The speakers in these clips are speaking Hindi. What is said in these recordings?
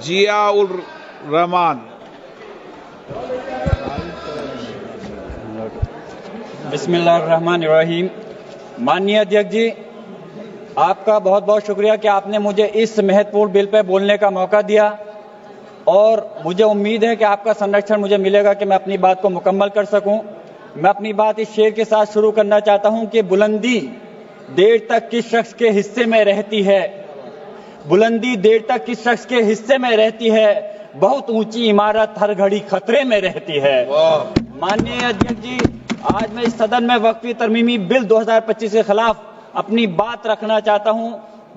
जियाउर रहमान। बिस्मिल्लाहिर्रहमानिर्रहीम। माननीय अध्यक्ष जी, आपका बहुत बहुत शुक्रिया कि आपने मुझे इस महत्वपूर्ण बिल पर बोलने का मौका दिया और मुझे उम्मीद है कि आपका संरक्षण मुझे मिलेगा कि मैं अपनी बात को मुकम्मल कर सकूं। मैं अपनी बात इस शेर के साथ शुरू करना चाहता हूं कि बुलंदी देर तक किस शख्स के हिस्से में रहती है, बुलंदी देर तक किस शख्स के हिस्से में रहती है, बहुत ऊंची इमारत हर घड़ी खतरे में रहती है। माननीय अध्यक्ष जी, आज मैं इस सदन में वक्फी तरमीमी बिल 2025 के खिलाफ अपनी बात रखना चाहता हूं।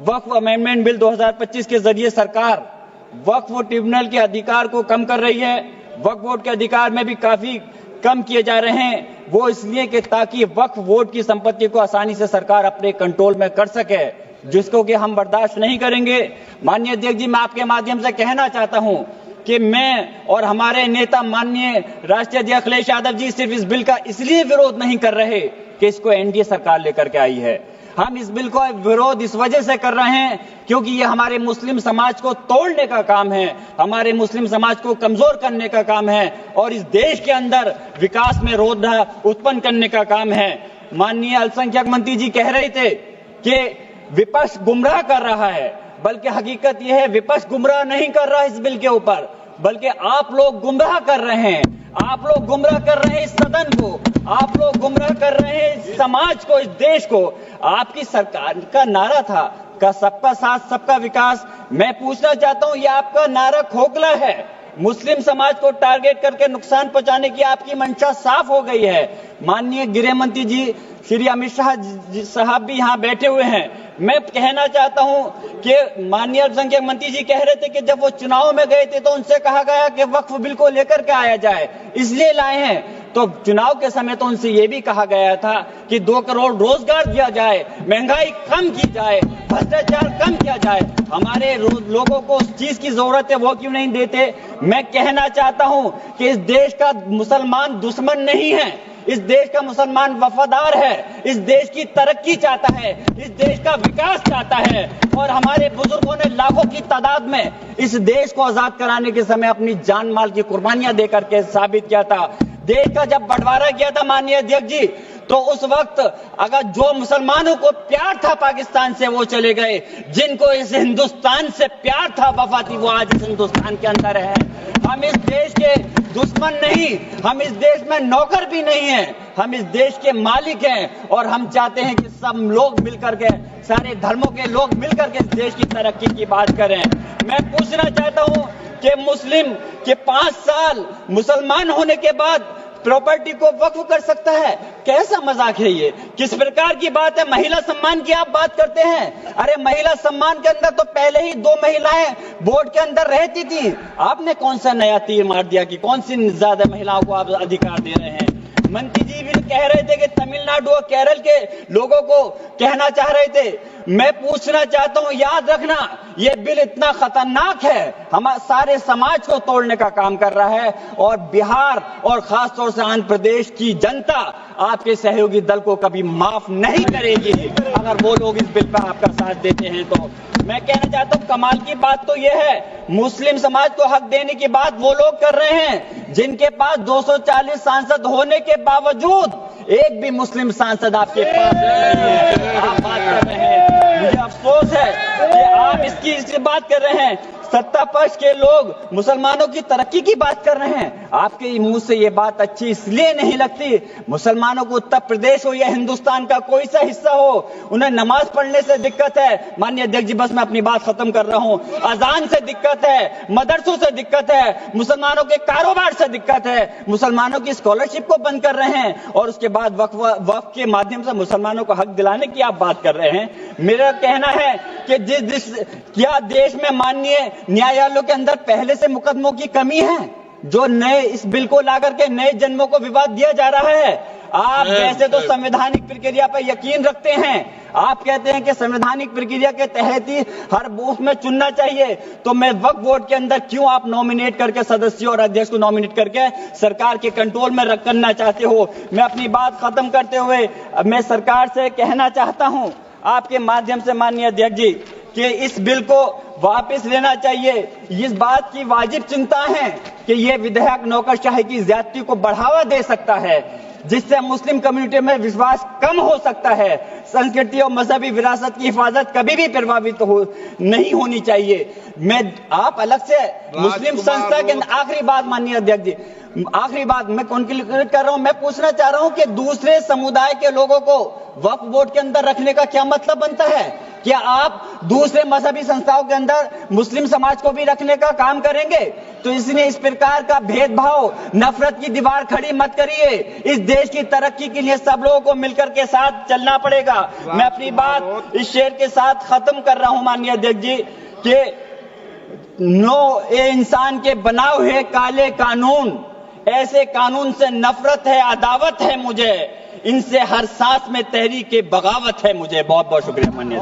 वक्फ अमेंडमेंट बिल 2025 के जरिए सरकार वक्फ ट्रिब्यूनल के अधिकार को कम कर रही है। वक्फ बोर्ड के अधिकार में भी काफी कम किए जा रहे हैं। वो इसलिए कि ताकि वक्फ बोर्ड की संपत्ति को आसानी से सरकार अपने कंट्रोल में कर सके, जिसको कि हम बर्दाश्त नहीं करेंगे। माननीय अध्यक्ष जी, मैं आपके माध्यम से कहना चाहता हूं कि मैं और हमारे नेता माननीय राष्ट्रीय अध्यक्ष अखिलेश यादव जी सिर्फ इस बिल का इसलिए विरोध नहीं कर रहे कि इसको एनडीए सरकार लेकर के आई है। हम इस बिल का विरोध इस वजह से कर रहे हैं क्योंकि ये हमारे मुस्लिम समाज को तोड़ने का काम है, हमारे मुस्लिम समाज को कमजोर करने का काम है और इस देश के अंदर विकास में रोधा उत्पन्न करने का काम है। माननीय अल्पसंख्यक मंत्री जी कह रहे थे कि विपक्ष गुमराह कर रहा है, बल्कि हकीकत यह है विपक्ष गुमराह नहीं कर रहा इस बिल के ऊपर, बल्कि आप लोग गुमराह कर रहे हैं। आप लोग गुमराह कर रहे हैं इस सदन को, आप लोग गुमराह कर रहे हैं इस समाज को, इस देश को। आपकी सरकार का नारा था का सबका साथ सबका विकास। मैं पूछना चाहता हूं, ये आपका नारा खोखला है। मुस्लिम समाज को टारगेट करके नुकसान पहुंचाने की आपकी मंशा साफ हो गई है। माननीय गृह मंत्री जी श्री अमित शाह साहब भी यहाँ बैठे हुए हैं। मैं कहना चाहता हूं कि माननीय अल्पसंख्यक मंत्री जी कह रहे थे कि जब वो चुनाव में गए थे तो उनसे कहा गया कि वक्फ बिल को लेकर के आया जाए, इसलिए लाए हैं। तो चुनाव के समय तो उनसे ये भी कहा गया था कि 2 करोड़ रोजगार दिया जाए, महंगाई कम की जाए, भ्रष्टाचार कम किया जाए। हमारे लोगों को उस चीज की जरूरत है, वो क्यों नहीं देते? मैं कहना चाहता हूं कि इस देश का मुसलमान दुश्मन नहीं है, इस देश का मुसलमान वफादार है, इस देश की तरक्की चाहता है, इस देश का विकास चाहता है। और हमारे बुजुर्गों ने लाखों की तादाद में इस देश को आजाद कराने के समय अपनी जान माल की कुर्बानियां देकर के साबित किया था। देश का जब बंटवारा किया था माननीय अध्यक्ष जी, तो उस वक्त अगर जो मुसलमानों को प्यार था पाकिस्तान से वो चले गए, जिनको इस हिंदुस्तान से प्यार था, वफा थी, वो आज इस हिंदुस्तान के अंदर है। हम इस देश के दुश्मन नहीं, हम इस देश में नौकर भी नहीं हैं, हम इस देश के मालिक हैं और हम चाहते हैं कि सब लोग मिलकर के, सारे धर्मों के लोग मिलकर के इस देश की तरक्की की बात करें। मैं पूछना चाहता हूं कि मुस्लिम के 5 साल मुसलमान होने के बाद प्रॉपर्टी को वक्फ कर सकता है? कैसा मजाक है ये? किस प्रकार की बात है? महिला सम्मान की आप बात करते हैं। अरे महिला सम्मान के अंदर तो पहले ही 2 महिलाएं बोर्ड के अंदर रहती थी। आपने कौन सा नया तीर मार दिया कि कौन सी ज्यादा महिलाओं को आप अधिकार दे रहे हैं? मंत्री जी भी कह रहे थे कि तमिलनाडु और केरल के लोगों को कहना चाह रहे थे। मैं पूछना चाहता हूं, याद रखना ये बिल इतना खतरनाक है, हमारे सारे समाज को तोड़ने का काम कर रहा है और बिहार और खासतौर से आंध्र प्रदेश की जनता आपके सहयोगी दल को कभी माफ नहीं करेगी अगर वो लोग इस बिल पर आपका साथ देते हैं। तो मैं कहना चाहता हूं, कमाल की बात तो यह है, मुस्लिम समाज को हक देने की बात वो लोग कर रहे हैं जिनके पास 240 सांसद होने के बावजूद एक भी मुस्लिम सांसद आपके पास नहीं है। आप बात कर रहे हैं, मुझे अफसोस है कि आप इसकी बात कर रहे हैं। सत्ता पक्ष के लोग मुसलमानों की तरक्की की बात कर रहे हैं। आपके मुंह से ये बात अच्छी इसलिए नहीं लगती, मुसलमानों को उत्तर प्रदेश हो या हिंदुस्तान का कोई सा हिस्सा हो, उन्हें नमाज पढ़ने से दिक्कत है। माननीय अध्यक्ष जी, बस मैं अपनी बात खत्म कर रहा हूं। अजान से दिक्कत है, मदरसों से दिक्कत है, मुसलमानों के कारोबार से दिक्कत है, मुसलमानों की स्कॉलरशिप को बंद कर रहे हैं और उसके बाद वक्फ के माध्यम से मुसलमानों को हक दिलाने की आप बात कर रहे हैं। मेरा कहना है कि क्या देश में माननीय न्यायालयों के अंदर पहले से मुकदमों की कमी है जो नए इस बिल को लाकर के नए जन्मों को विवाद दिया जा रहा है? आप वैसे तो संवैधानिक प्रक्रिया पर यकीन रखते हैं, आप कहते हैं कि संवैधानिक प्रक्रिया के तहत ही हर बूथ में चुनना चाहिए, तो मैं वक्फ बोर्ड के अंदर क्यों आप नॉमिनेट करके सदस्यों और अध्यक्ष को नॉमिनेट करके सरकार के कंट्रोल में करना चाहते हो? मैं अपनी बात खत्म करते हुए मैं सरकार से कहना चाहता हूं आपके माध्यम से माननीय अध्यक्ष जी कि इस बिल को वापस लेना चाहिए। इस बात की वाजिब चिंता है कि यह विधेयक नौकरशाही की ज्यादती को बढ़ावा दे सकता है, जिससे मुस्लिम कम्युनिटी में विश्वास कम हो सकता है। संस्कृति और मजहबी विरासत की हिफाजत कभी भी प्रभावित नहीं होनी चाहिए। आप अलग से मुस्लिम संस्था के आखिरी बात माननीय अध्यक्ष जी, आखिरी बात मैं कंक्लूड कर रहा हूं। मैं पूछना चाह रहा हूं कि दूसरे समुदाय के लोगों को वक्फ बोर्ड के अंदर रखने का क्या मतलब बनता है? क्या आप दूसरे मजहबी संस्थाओं के अंदर मुस्लिम समाज को भी रखने का काम करेंगे? तो इसलिए इस प्रकार का भेदभाव, नफरत की दीवार खड़ी मत करिए। इस देश की तरक्की के लिए सब लोगों को मिलकर के साथ चलना पड़ेगा। मैं अपनी बात इस शेर के साथ खत्म कर रहा हूं माननीय अध्यक्ष जी कि ये इंसान के बनाए हुए काले कानून, ऐसे कानून से नफरत है, अदावत है मुझे। इनसे हर सांस में तहरीक बगावत है मुझे। बहुत बहुत शुक्रिया माननीय।